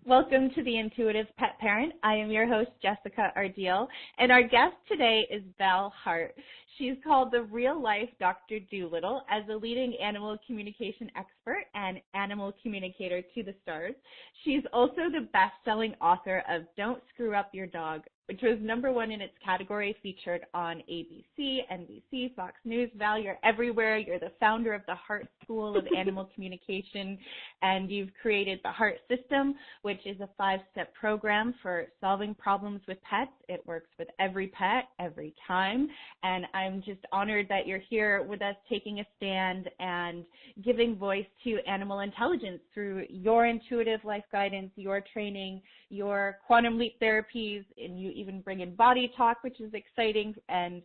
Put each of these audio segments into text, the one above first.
Welcome to the Intuitive Pet Parent. I am your host, Jessica Ardeal, and our guest today is Val Heart. She's called the real-life Dr. Doolittle as a leading animal communication expert and animal communicator to the stars. She's also the best-selling author of Don't Screw Up Your Dog, which was #1 in its category, featured on ABC, NBC, Fox News. Val, you're everywhere. You're the founder of the Heart School of Animal Communication, and you've created the Heart System, which is a 5-step program for solving problems with pets. It works with every pet, every time, and I'm just honored that you're here with us taking a stand and giving voice to animal intelligence through your intuitive life guidance, your training, your quantum leap therapies, and you even bring in body talk, which is exciting, and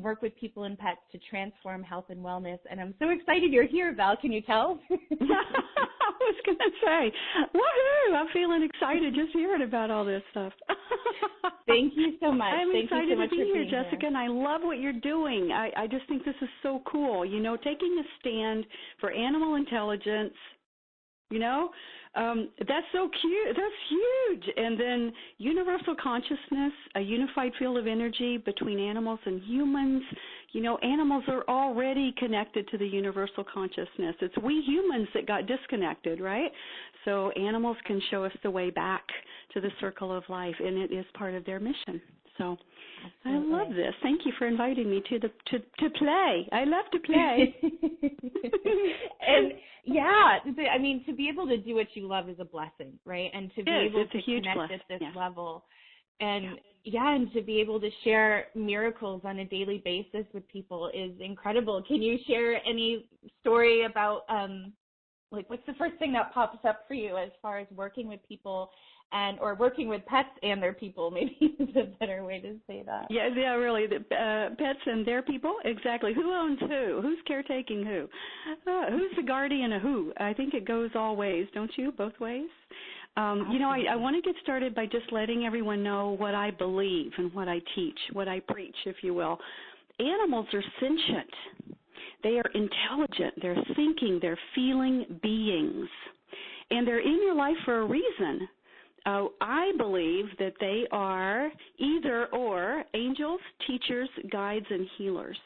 work with people and pets to transform health and wellness. And I'm so excited you're here, Val. Can you tell? I was going to say, woohoo! I'm feeling excited just hearing about all this stuff. Thank you so much. I'm Thank excited you so much to be for here, being Jessica, and I love what you're doing. I just think this is so cool. You know, taking a stand for animal intelligence, you know, that's so cute. That's huge. And then universal consciousness, a unified field of energy between animals and humans. You know, animals are already connected to the universal consciousness. It's we humans that got disconnected, right? So animals can show us the way back to the circle of life, and it is part of their mission. So absolutely. I love this. Thank you for inviting me to play. I love to play. And yeah, I mean, to be able to do what you love is a blessing, right? And to be able to connect at this level, and and to be able to share miracles on a daily basis with people is incredible. Can you share any story about like what's the first thing that pops up for you as far as working with people or working with pets and their people, maybe is a better way to say that. Yeah, really. Pets and their people, exactly. Who owns who? Who's caretaking who? Who's the guardian of who? I think it goes all ways, don't you? Both ways? You know, I want to get started by just letting everyone know what I believe and what I teach, what I preach, if you will. Animals are sentient. They are intelligent. They're thinking. They're feeling beings. And they're in your life for a reason. I believe that they are either or angels, teachers, guides, and healers.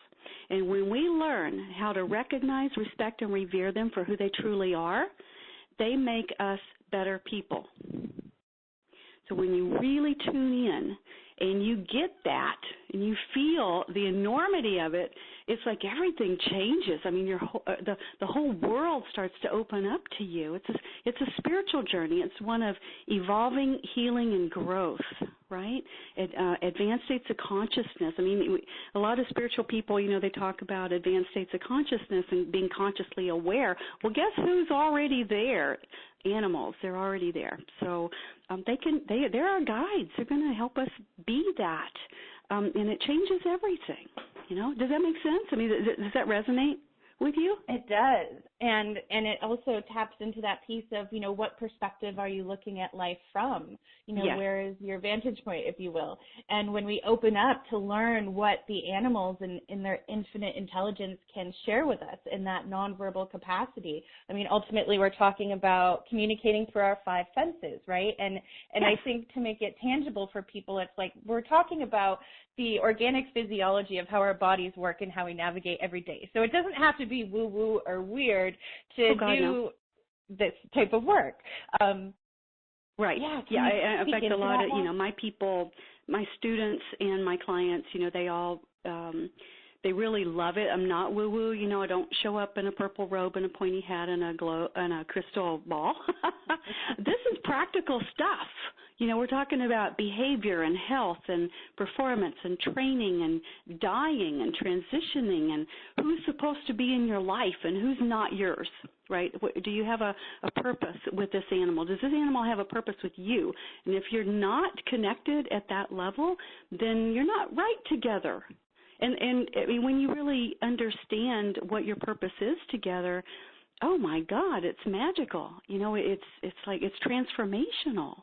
And when we learn how to recognize, respect, and revere them for who they truly are, they make us better people. So when you really tune in and you get that and you feel the enormity of it, it's like everything changes. I mean, the whole world starts to open up to you. It's a spiritual journey. It's one of evolving, healing, and growth, right? Advanced states of consciousness. I mean, a lot of spiritual people, you know, they talk about advanced states of consciousness and being consciously aware. Well, guess who's already there? Animals. They're already there. So they're our guides. They're going to help us be that. And it changes everything. You know, does that make sense? I mean, does that resonate with you? It does. And it also taps into that piece of, you know, what perspective are you looking at life from? You know, where is your vantage point, if you will? And when we open up to learn what the animals in their infinite intelligence can share with us in that nonverbal capacity, I mean, ultimately we're talking about communicating through our 5 senses, right? And I think to make it tangible for people, it's like we're talking about the organic physiology of how our bodies work and how we navigate every day. So it doesn't have to be woo-woo or weird to do this type of work. Right. Yeah. In fact, a lot of, you know, my people, my students and my clients, you know, they all, they really love it. I'm not woo-woo. You know, I don't show up in a purple robe and a pointy hat and a crystal ball. This is practical stuff. You know, we're talking about behavior and health and performance and training and dying and transitioning and who's supposed to be in your life and who's not yours, right? Do you have a purpose with this animal? Does this animal have a purpose with you? And if you're not connected at that level, then you're not right together. And I mean, when you really understand what your purpose is together, oh my God, it's magical. You know, it's like it's transformational.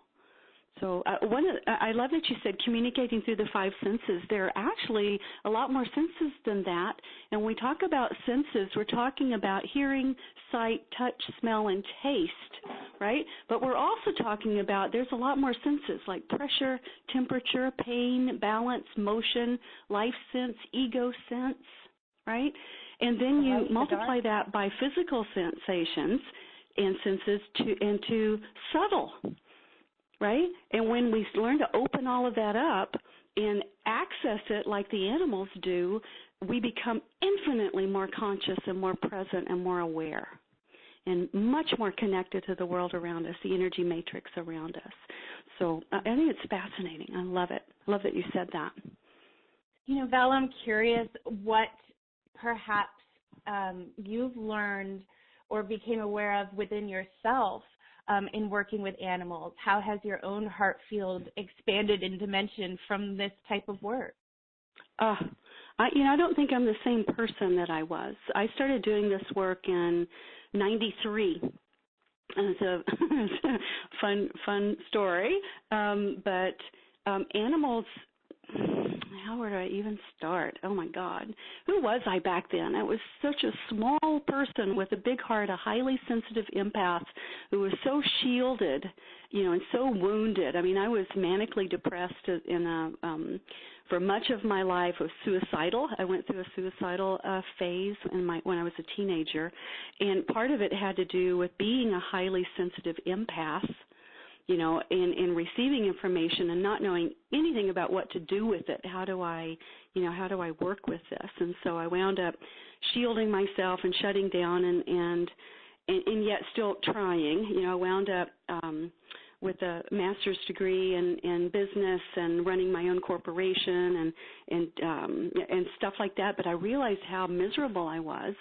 So I love that you said communicating through the five senses. There are actually a lot more senses than that. And when we talk about senses, we're talking about hearing, sight, touch, smell, and taste, right? But we're also talking about there's a lot more senses like pressure, temperature, pain, balance, motion, life sense, ego sense, right? And then you multiply that by physical sensations and senses to subtle, right? And when we learn to open all of that up and access it like the animals do, we become infinitely more conscious and more present and more aware and much more connected to the world around us, the energy matrix around us. So I think it's fascinating. I love it. I love that you said that. You know, Val, I'm curious what perhaps you've learned or became aware of within yourself in working with animals. How has your own heart field expanded in dimension from this type of work? I don't think I'm the same person that I was. I started doing this work in '93. It's a fun story, but animals. How would I even start? Oh, my God. Who was I back then? I was such a small person with a big heart, a highly sensitive empath who was so shielded, and so wounded. I mean, I was manically depressed for much of my life. I was suicidal. I went through a suicidal phase when I was a teenager, and part of it had to do with being a highly sensitive empath, in receiving information and not knowing anything about what to do with it. How do I work with this? And so I wound up shielding myself and shutting down and yet still trying. I wound up with a master's degree in business and running my own corporation and stuff like that. But I realized how miserable I was,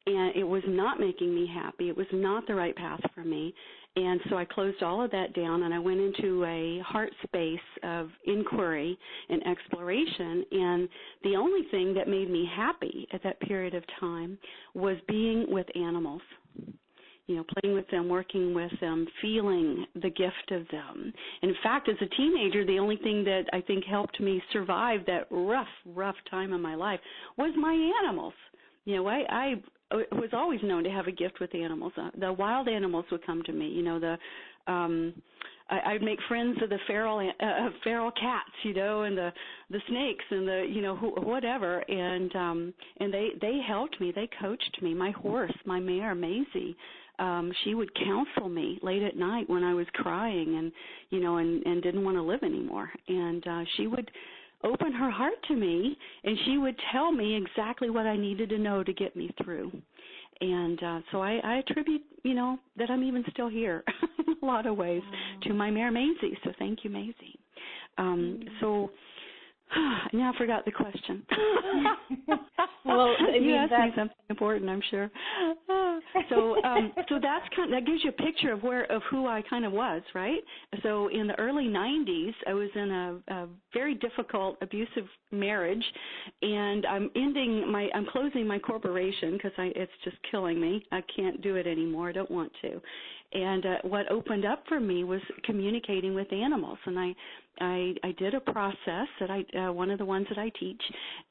and it was not making me happy. It was not the right path for me. And so I closed all of that down, and I went into a heart space of inquiry and exploration. And the only thing that made me happy at that period of time was being with animals, playing with them, working with them, feeling the gift of them. In fact, as a teenager, the only thing that I think helped me survive that rough time in my life was my animals. I was always known to have a gift with animals. The wild animals would come to me. I'd make friends of the feral cats, and the snakes and the whatever, and they helped me. They coached me. My horse, my mare Maisie, she would counsel me late at night when I was crying and didn't want to live anymore, and she would open her heart to me, and she would tell me exactly what I needed to know to get me through. And so I attribute, that I'm even still here in a lot of ways to my mare Maisie. So thank you, Maisie. So now I forgot the question. Well, you asked me something important, I'm sure. So that gives you a picture of who I kind of was, right? So in the early '90s, I was in a very difficult, abusive marriage, and I'm closing my corporation because it's just killing me. I can't do it anymore. I don't want to. And what opened up for me was communicating with animals, and I did a process that one of the ones that I teach,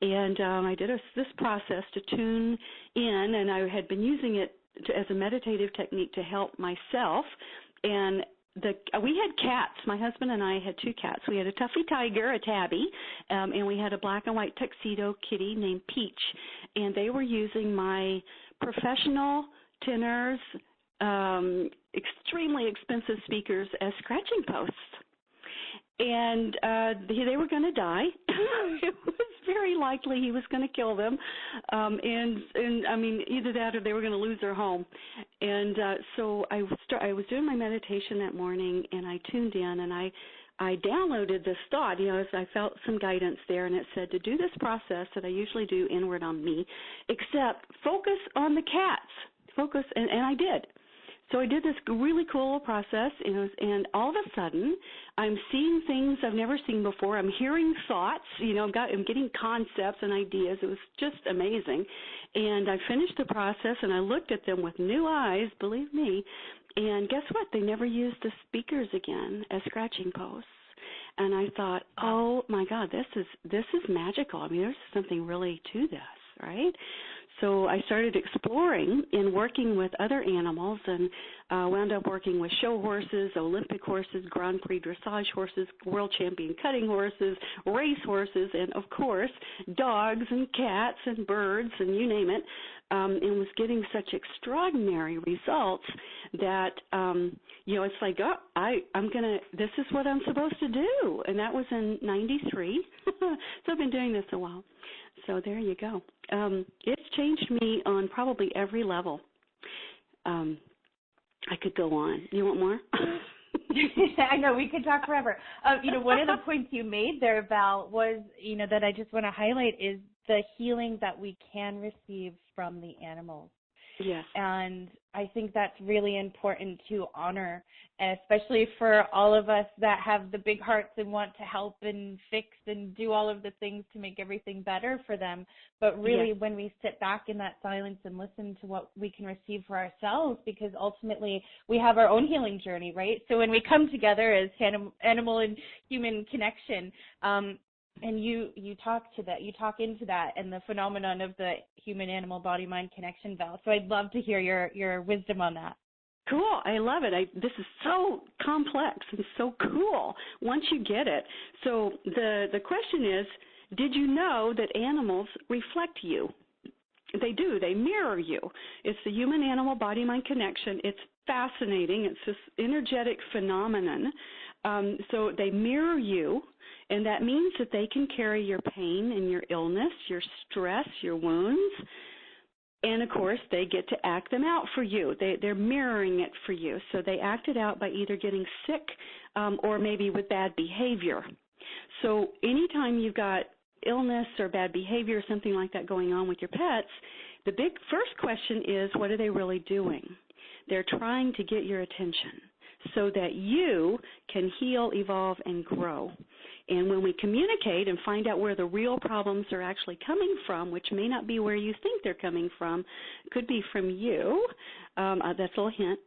and I did this process to tune in, and I had been using it as a meditative technique to help myself. And we had cats. My husband and I had two cats. We had a Tuffy Tiger, a Tabby, and we had a black and white tuxedo kitty named Peach. And they were using my professional tenors, extremely expensive speakers as scratching posts. And they were going to die. It was very likely he was going to kill them, and I mean either that or they were going to lose their home. And so I was doing my meditation that morning, and I tuned in, and I downloaded this thought. As I felt some guidance there, and it said to do this process that I usually do inward on me, except focus on the cats. Focus, and I did. So I did this really cool process, and all of a sudden, I'm seeing things I've never seen before. I'm hearing thoughts. I'm getting concepts and ideas. It was just amazing. And I finished the process, and I looked at them with new eyes, believe me, And guess what? They never used the speakers again as scratching posts. And I thought, oh my God, this is magical. I mean, there's something really to this, right? So I started exploring and working with other animals, and wound up working with show horses, Olympic horses, Grand Prix dressage horses, world champion cutting horses, race horses, and of course dogs and cats and birds and you name it, and was getting such extraordinary results that it's like, this is what I'm supposed to do, and that was in '93. So I've been doing this a while. So there you go. It's changed me on probably every level. I could go on. You want more? I know, we could talk forever. One of the points you made there, Val, was, that I just want to highlight is the healing that we can receive from the animals. Yes. And I think that's really important to honor, especially for all of us that have the big hearts and want to help and fix and do all of the things to make everything better for them. But really, yes, when we sit back in that silence and listen to what we can receive for ourselves, because ultimately we have our own healing journey, right? So when we come together as animal and human connection, and you talk into that and the phenomenon of the human-animal body-mind connection, Val. So I'd love to hear your wisdom on that. Cool. I love it. This is so complex and so cool once you get it. So the question is, did you know that animals reflect you? They do. They mirror you. It's the human-animal body-mind connection. It's fascinating. It's this energetic phenomenon. So they mirror you. And that means that they can carry your pain and your illness, your stress, your wounds, and, of course, they get to act them out for you. They're mirroring it for you. So they act it out by either getting sick or maybe with bad behavior. So anytime you've got illness or bad behavior or something like that going on with your pets, the big first question is, what are they really doing? They're trying to get your attention so that you can heal, evolve, and grow. And when we communicate and find out where the real problems are actually coming from, which may not be where you think they're coming from, could be from you, that's a little hint,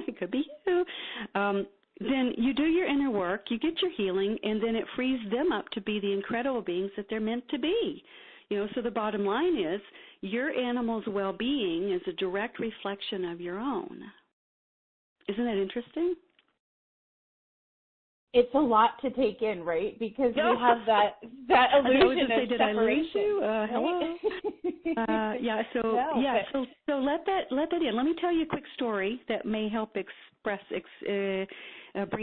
it could be you, then you do your inner work, you get your healing, and then it frees them up to be the incredible beings that they're meant to be. So the bottom line is your animal's well-being is a direct reflection of your own. Isn't that interesting? It's a lot to take in, right? Because we have that illusion of did separation. I lose you? Hello. So let that in. Let me tell you a quick story that may help bring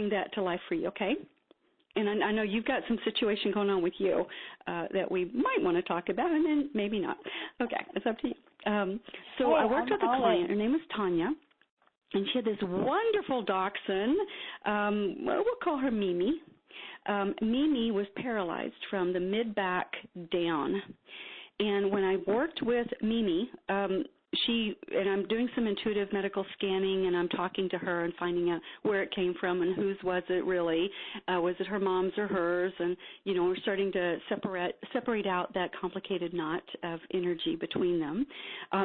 that to life for you. Okay. And I know you've got some situation going on with you that we might want to talk about, and then maybe not. Okay, it's up to you. I worked with a client. Her name is Tanya. And she had this wonderful dachshund. We'll call her Mimi. Mimi was paralyzed from the mid-back down. And when I worked with Mimi, and I'm doing some intuitive medical scanning, and I'm talking to her and finding out where it came from and whose was it really. Was it her mom's or hers? And, we're starting to separate out that complicated knot of energy between them.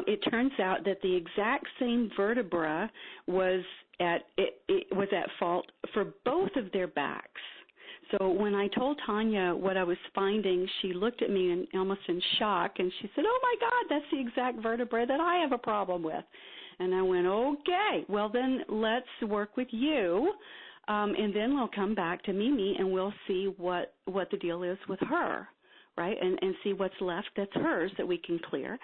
It turns out that the exact same vertebra was at fault for both of their backs. So when I told Tanya what I was finding, she looked at me almost in shock, and she said, "Oh, my God, that's the exact vertebra that I have a problem with." And I went, "Okay, well, then let's work with you, and then we'll come back to Mimi, and we'll see what the deal is with her, right, and see what's left that's hers that we can clear."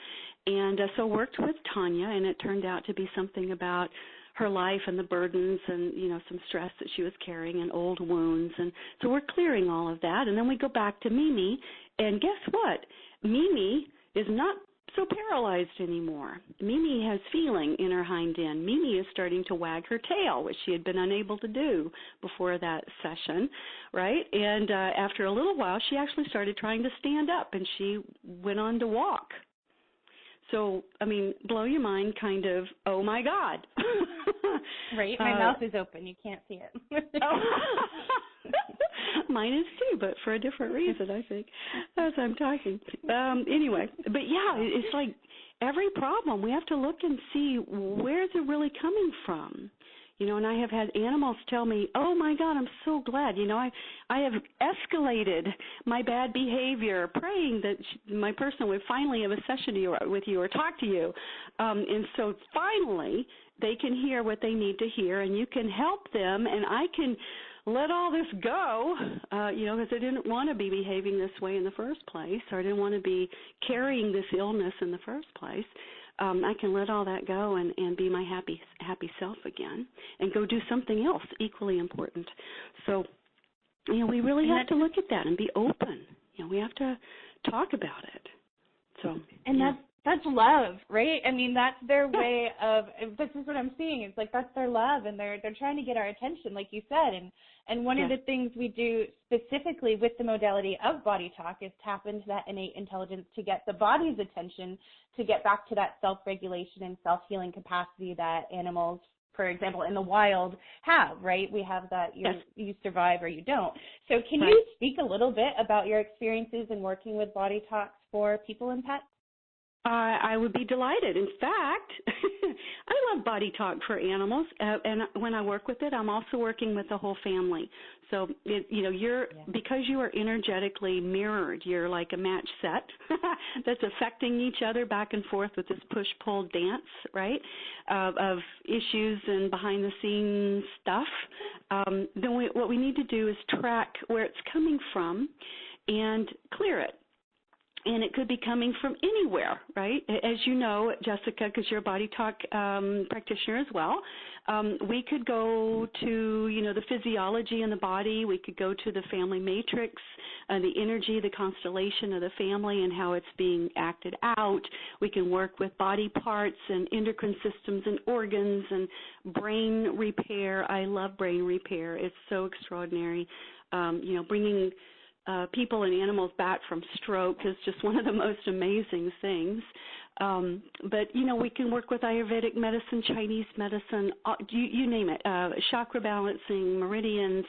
And so worked with Tanya, and it turned out to be something about her life and the burdens and, some stress that she was carrying and old wounds. And so we're clearing all of that. And then we go back to Mimi, and guess what? Mimi is not so paralyzed anymore. Mimi has feeling in her hind end. Mimi is starting to wag her tail, which she had been unable to do before that session, right? And after a little while, she actually started trying to stand up, and she went on to walk. So, blow your mind kind of, oh, my God. Right, my mouth is open. You can't see it. Mine is too, but for a different reason, I think, as I'm talking. Anyway, but yeah, it's like every problem, we have to look and see where is it really coming from. And I have had animals tell me, oh, my God, I'm so glad. I have escalated my bad behavior, praying that my person would finally have a session with you or talk to you. And so finally they can hear what they need to hear, and you can help them, and I can let all this go, because I didn't want to be behaving this way in the first place, or I didn't want to be carrying this illness in the first place. I can let all that go and be my happy self again and go do something else equally important. So, we really have to look at that and be open. We have to talk about it. So, and that's love, right? I mean, that's their way of, this is what I'm seeing. It's like that's their love, and they're trying to get our attention, like you said. And one of the things we do specifically with the modality of body talk is tap into that innate intelligence to get the body's attention, to get back to that self-regulation and self-healing capacity that animals, for example, in the wild have, right? We have that you survive or you don't. So can you speak a little bit about your experiences in working with body talks for people and pets? I would be delighted. In fact, I love body talk for animals, and when I work with it, I'm also working with the whole family. So, because you are energetically mirrored, you're like a match set that's affecting each other back and forth with this push-pull dance, right, of issues and behind-the-scenes stuff. Then what we need to do is track where it's coming from and clear it. And it could be coming from anywhere, right? As you know, Jessica, because you're a body talk practitioner as well, we could go to, the physiology in the body. We could go to the family matrix, the energy, the constellation of the family and how it's being acted out. We can work with body parts and endocrine systems and organs and brain repair. I love brain repair. It's so extraordinary, bringing people and animals back from stroke is just one of the most amazing things. But, we can work with Ayurvedic medicine, Chinese medicine, you name it, chakra balancing, meridians.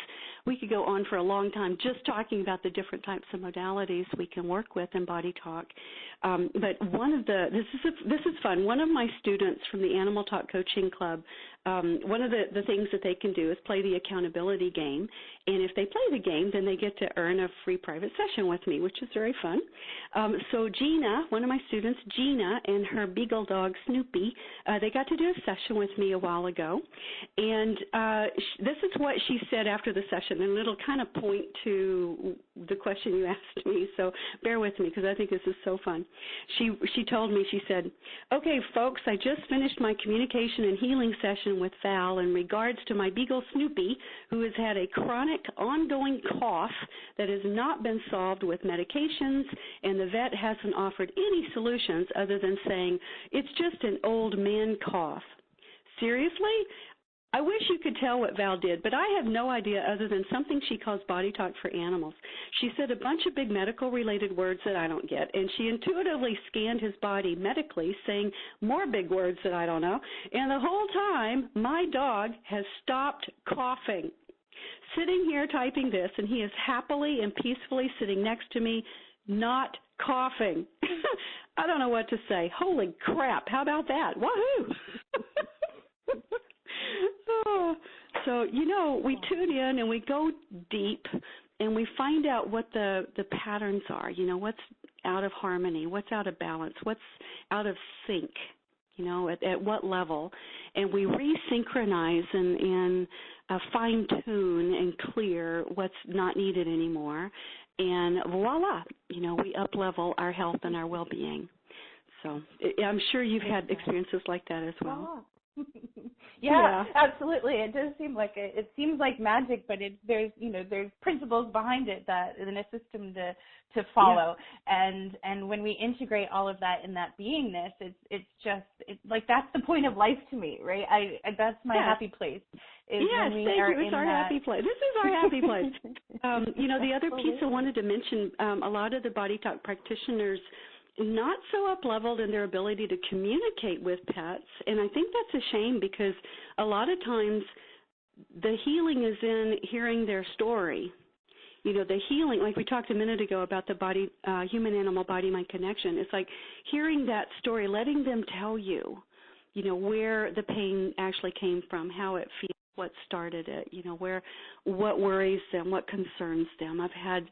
We could go on for a long time just talking about the different types of modalities we can work with in body talk. But this is fun. One of my students from the Animal Talk Coaching Club, one of the things that they can do is play the accountability game. And if they play the game, then they get to earn a free private session with me, which is very fun. So Gina, one of my students, Gina, and her beagle dog, Snoopy, they got to do a session with me a while ago. And this is what she said after the session, and it'll kind of point to the question you asked me, so bear with me because I think this is so fun. She told me, she said, okay, folks, I just finished my communication and healing session with Val in regards to my beagle Snoopy, who has had a chronic ongoing cough that has not been solved with medications, and the vet hasn't offered any solutions other than saying, it's just an old man cough. Seriously? I wish you could tell what Val did, but I have no idea other than something she calls body talk for animals. She said a bunch of big medical-related words that I don't get, and she intuitively scanned his body medically, saying more big words that I don't know, and the whole time my dog has stopped coughing. Sitting here typing this, and he is happily and peacefully sitting next to me, not coughing. I don't know what to say. Holy crap, how about that? Woohoo! So, we tune in and we go deep and we find out what the patterns are, what's out of harmony, what's out of balance, what's out of sync, at what level. And we resynchronize and fine-tune and clear what's not needed anymore. And voila, we up-level our health and our well-being. So I'm sure you've had experiences like that as well. Yeah, absolutely. It does seem like it seems like magic, but there's principles behind it that in a system to follow. Yeah. And when we integrate all of that in that beingness, it's that's the point of life to me, right? That's my happy place. Yes, thank you. It's our happy place. This is our happy place. The other piece I wanted to mention, a lot of the body talk practitioners not so up-leveled in their ability to communicate with pets, and I think that's a shame because a lot of times the healing is in hearing their story. The healing, like we talked a minute ago about the body, human-animal body-mind connection, it's like hearing that story, letting them tell you, where the pain actually came from, how it feels, what started it, what worries them, what concerns them. I've had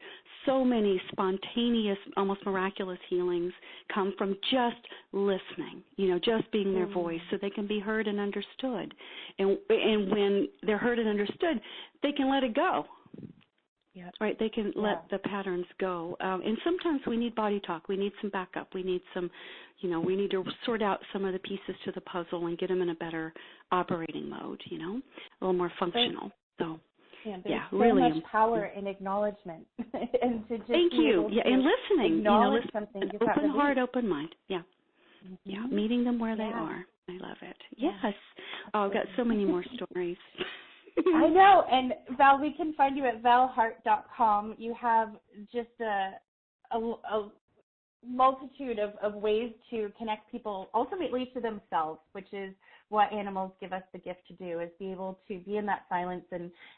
so many spontaneous, almost miraculous healings come from just listening, just being their voice so they can be heard and understood. And when they're heard and understood, they can let it go. Yep. Right, they can let the patterns go. And sometimes we need body talk. We need some backup. We need some, we need to sort out some of the pieces to the puzzle and get them in a better operating mode, a little more functional. So, there's so really much power in acknowledgement. And to just Thank you. And listening. Acknowledge something. Open heart, open mind. Yeah. Mm-hmm. Yeah, meeting them where they are. I love it. Yes. Oh, I've got so many more stories. I know, and Val, we can find you at valheart.com. You have just a multitude of ways to connect people ultimately to themselves, which is what animals give us the gift to do, is be able to be in that silence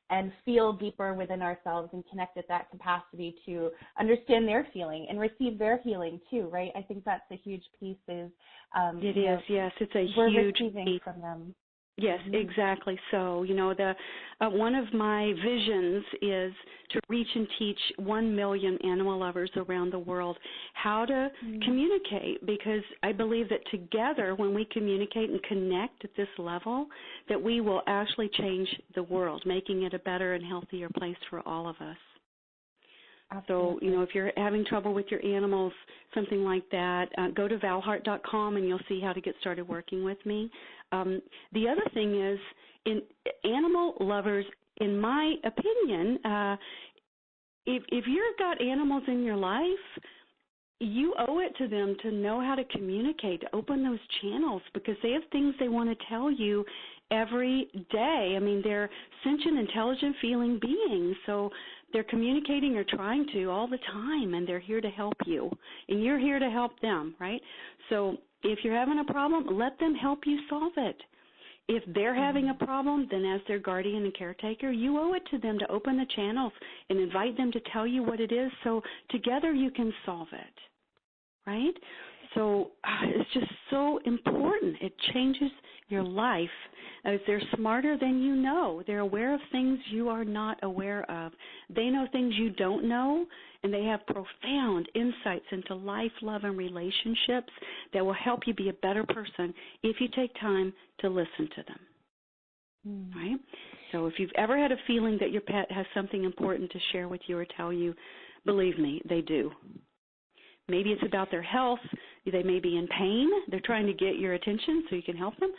and feel deeper within ourselves and connect at that capacity to understand their feeling and receive their healing too, right? I think that's a huge piece is it is, yes, it's a we're huge receiving piece from them. Yes, exactly. So, one of my visions is to reach and teach 1 million animal lovers around the world how to communicate, because I believe that together, when we communicate and connect at this level, that we will actually change the world, making it a better and healthier place for all of us. Absolutely. So, if you're having trouble with your animals, something like that, go to valheart.com and you'll see how to get started working with me. The other thing is, in animal lovers, in my opinion, if you've got animals in your life, you owe it to them to know how to communicate, to open those channels, because they have things they want to tell you every day. I mean, they're sentient, intelligent, feeling beings, so they're communicating or trying to all the time, and they're here to help you, and you're here to help them, right? So if you're having a problem, let them help you solve it. If they're having a problem, then as their guardian and caretaker, you owe it to them to open the channels and invite them to tell you what it is, so together you can solve it, right? So it's just so important. It changes your life. As they're smarter than you know. They're aware of things you are not aware of. They know things you don't know, and they have profound insights into life, love, and relationships that will help you be a better person if you take time to listen to them. Right? So if you've ever had a feeling that your pet has something important to share with you or tell you, believe me, they do. Maybe it's about their health. They may be in pain. They're trying to get your attention so you can help them.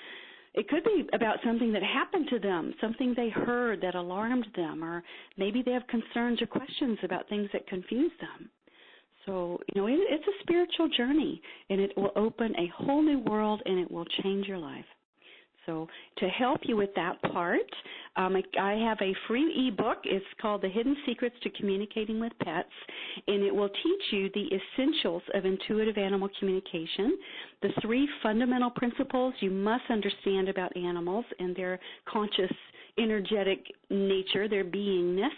It could be about something that happened to them, something they heard that alarmed them, or maybe they have concerns or questions about things that confuse them. So, it's a spiritual journey, and it will open a whole new world, and it will change your life. So to help you with that part, I have a free ebook. It's called The Hidden Secrets to Communicating with Pets, and it will teach you the essentials of intuitive animal communication, the 3 fundamental principles you must understand about animals and their conscious, energetic nature, their beingness,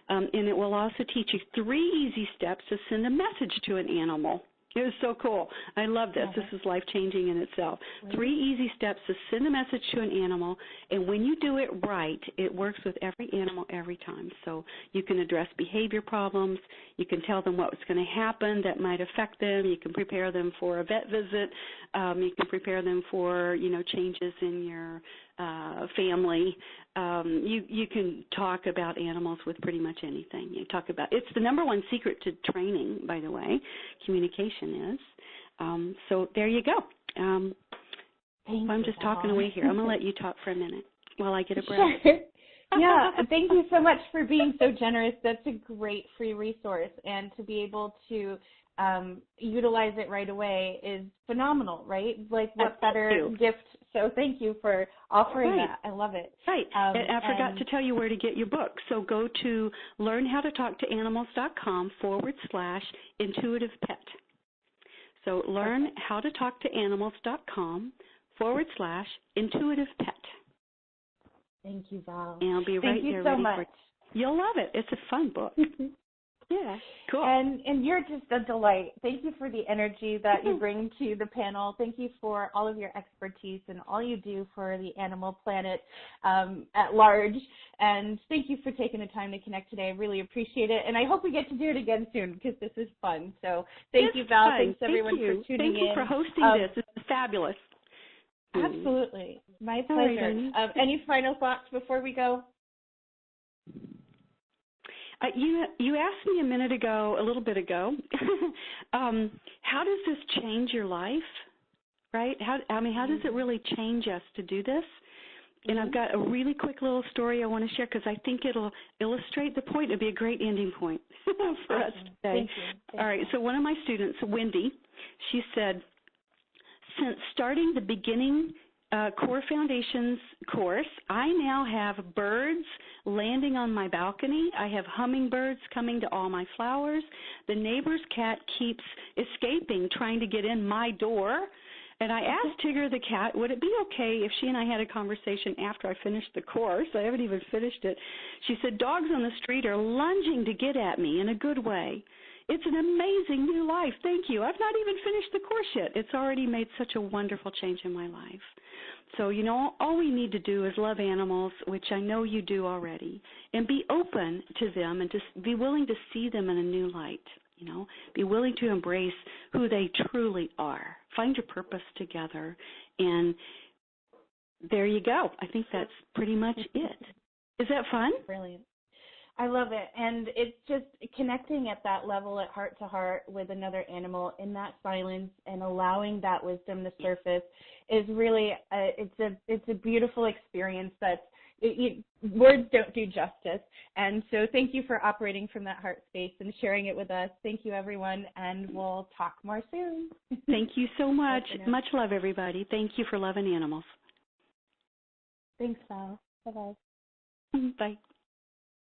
and it will also teach you 3 easy steps to send a message to an animal. It was so cool. I love this. This is life-changing in itself. 3 easy steps to send a message to an animal, and when you do it right, it works with every animal every time. So you can address behavior problems. You can tell them what's going to happen that might affect them. You can prepare them for a vet visit. You can prepare them for, changes in your family. You can talk about animals with pretty much anything. You talk about it's the number 1 secret to training, by the way. Communication is. So there you go. I'm just talking away here. I'm going to let you talk for a minute while I get a breath. Sure. Yeah, thank you so much for being so generous. That's a great free resource, and to be able to utilize it right away is phenomenal, right? Like, what better gift? So thank you for offering that. I love it. Right. And I forgot to tell you where to get your book. So go to learnhowtotalktoanimals.com/intuitive-pet. So learnhowtotalktoanimals.com/intuitive-pet. Thank you, Val. And I'll be right there. Thank you so much. You'll love it. It's a fun book. Yeah, cool. And you're just a delight. Thank you for the energy that you bring to the panel. Thank you for all of your expertise and all you do for the animal planet at large. And thank you for taking the time to connect today. I really appreciate it. And I hope we get to do it again soon because this is fun. So thank you, Val. Thanks, everyone, for tuning in. Thank you for hosting this. This is fabulous. Absolutely. My pleasure. Any final thoughts before we go? You asked me a little bit ago, how does this change your life, right? How does it really change us to do this? And I've got a really quick little story I want to share because I think it'll illustrate the point. It'll be a great ending point for us today. Thank you. All right, so one of my students, Wendy, she said, since starting the beginning Core Foundations course, I now have birds landing on my balcony. I have hummingbirds coming to all my flowers. The neighbor's cat keeps escaping, trying to get in my door. And I asked Tigger the cat, would it be okay if she and I had a conversation after I finished the course? I haven't even finished it. She said, dogs on the street are lunging to get at me in a good way. It's an amazing new life. Thank you. I've not even finished the course yet. It's already made such a wonderful change in my life. So, you know, all we need to do is love animals, which I know you do already, and be open to them and just be willing to see them in a new light, you know, be willing to embrace who they truly are. Find your purpose together, and there you go. I think that's pretty much it. Is that fun? Brilliant. I love it. And it's just connecting at that level, at heart to heart with another animal in that silence and allowing that wisdom to surface is really, it's a beautiful experience that words don't do justice. And so thank you for operating from that heart space and sharing it with us. Thank you, everyone, and we'll talk more soon. Thank you so much. Much love, everybody. Thank you for loving animals. Thanks, Val. Bye-bye. Bye.